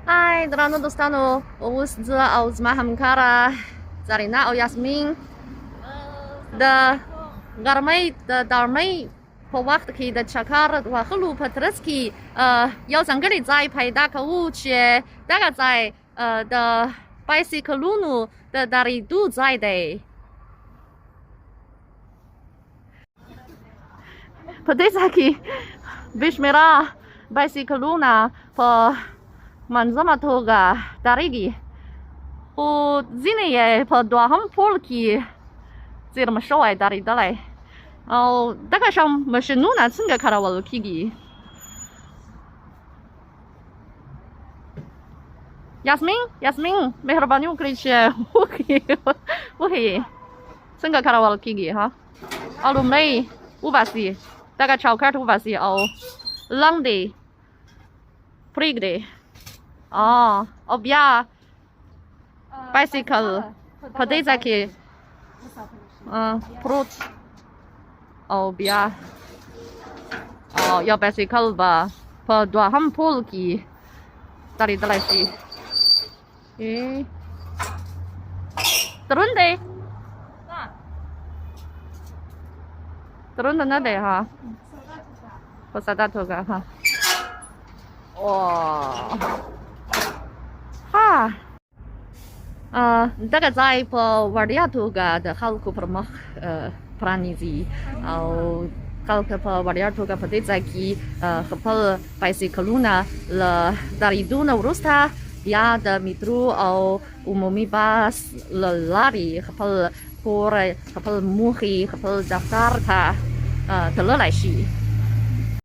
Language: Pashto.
Hai, drano dostanu uz aus mahamkara zarina o Yasmin de garmai de darmai په وخت کې د چکر وهلو په ترڅ کې یو ځانګړی ځای پیدا کوو چې دغه ځای د بایسکلونو د درېدو ځای دی. په دې ځای کې بې شمېره بایسکلونه په منظمه توګه درېږي، خو ځینې یې په دوهم پوړ کې څیرمه شوی درېدلی. او دغه شان ماشینونه څنګه کارول کیږي؟ یاسمین مهرباني وکړئ چې وښیي څنګه کارول کیږي ها. او لومړی وباسي دغه چوکاټ وباسي او لاندې پرېږدي او بیا بایسکل په دې ځای کې پروت او بیا یا بایسکل به په دوهم پوړ کې درېدلی شي. دروند دی؟ دروند نه دی ها، په ساده توګه ها. دغه ځای په وړیا توګه د خلکو پر مخ پرانیزي او خلک په وړیا توګه په دې ځای کې خپل بایسکلونه له درېدو نه وروسته بیا د میترو او عمومي باس له لارې خپل کور، خپل موخې، خپل دفتر ته تللی شي.